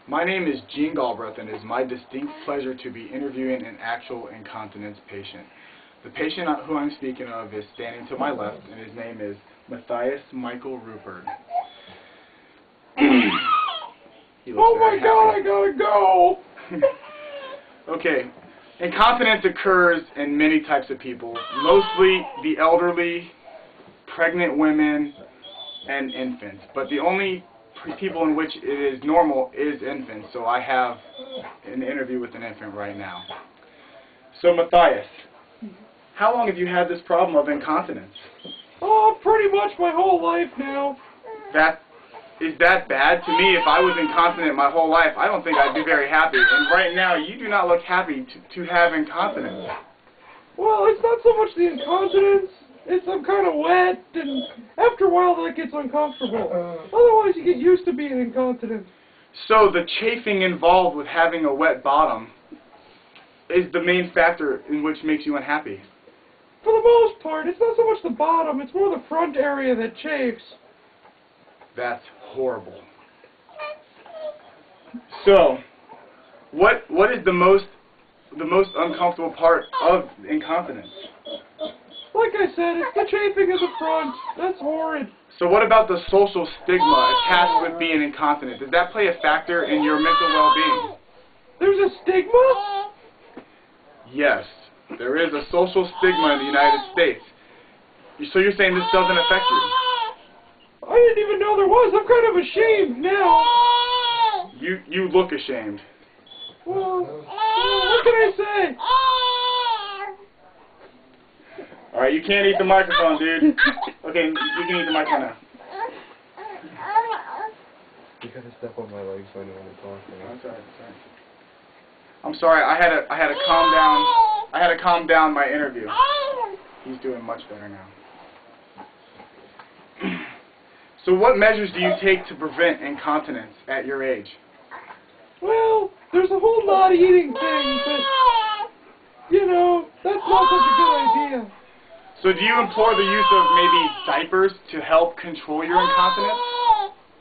My name is Gene Galbraith, and it is my distinct pleasure to be interviewing an actual incontinence patient. The patient who I'm speaking of is standing to my left, and his name is Matthias Michael Rupert. Oh my God, I gotta go! Okay, incontinence occurs in many types of people, mostly the elderly, pregnant women, and infants. But the only people in which it is normal is infants, so I have an interview with an infant right now. So Matthias, how long have you had this problem of incontinence? Oh, pretty much my whole life now. Is that bad? To me, if I was incontinent my whole life, I don't think I'd be very happy. And right now, you do not look happy to have incontinence. Well, it's not so much the incontinence. It's I'm kind of wet, and after a while that gets uncomfortable. Otherwise, you get used to being incontinent. So the chafing involved with having a wet bottom is the main factor in which makes you unhappy. For the most part, it's not so much the bottom, it's more the front area that chafes. That's horrible. So, what is the most uncomfortable part of incontinence? Like I said, it's the chafing of the front. That's horrid. So what about the social stigma attached with being incontinent? Does that play a factor in your mental well-being? There's a stigma? Yes, there is a social stigma in the United States. So you're saying this doesn't affect you? I didn't even know there was. I'm kind of ashamed now. You look ashamed. Well, what can I say? Alright, you can't eat the microphone, dude. Okay, you can eat the microphone now. You gotta step on my legs when you're talking. I'm sorry. I'm sorry. I had to calm down my interview. He's doing much better now. So what measures do you take to prevent incontinence at your age? Well, there's a whole lot of eating things, but, you know, that's not such a good idea. So do you implore the use of maybe diapers to help control your incontinence?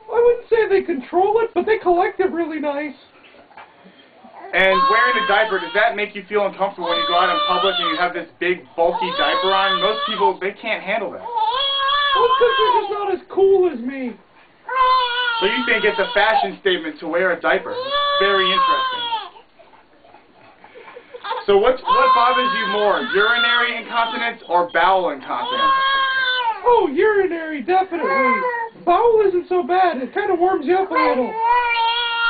I wouldn't say they control it, but they collect it really nice. And wearing a diaper, does that make you feel uncomfortable when you go out in public and you have this big, bulky diaper on? Most people, they can't handle that. Well, because they're just not as cool as me. So you think it's a fashion statement to wear a diaper? Very interesting. So what bothers you more, urinary incontinence or bowel incontinence? Oh, urinary, definitely. Bowel isn't so bad. It kind of warms you up a little.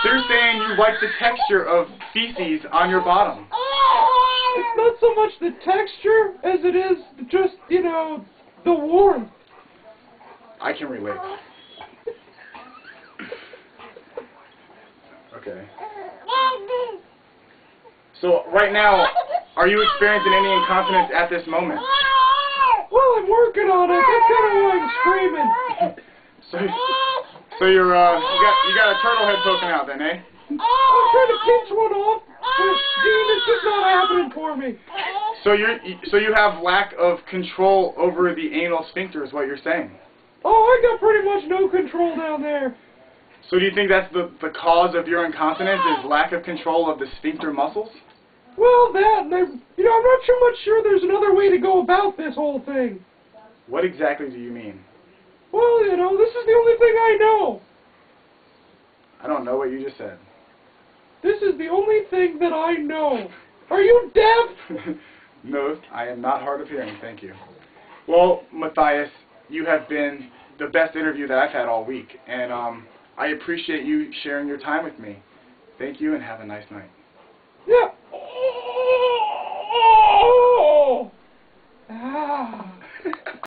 So you're saying you like the texture of feces on your bottom? It's not so much the texture as it is just, you know, the warmth. I can relate. Okay. So right now, are you experiencing any incontinence at this moment? Well, I'm working on it. That's kind of why I'm screaming. So you're you got a turtle head poking out then, eh? I'm trying to pinch one off, but Dean, it's just not happening for me. So you have lack of control over the anal sphincter, is what you're saying? Oh, I got pretty much no control down there. So do you think that's the cause of your incontinence, is lack of control of the sphincter muscles? Well, that, and I'm not too much sure there's another way to go about this whole thing. What exactly do you mean? Well, you know, this is the only thing I know. I don't know what you just said. This is the only thing that I know. Are you deaf? No, I am not hard of hearing, thank you. Well, Matthias, you have been the best interview that I've had all week, and I appreciate you sharing your time with me. Thank you, and have a nice night. Yeah.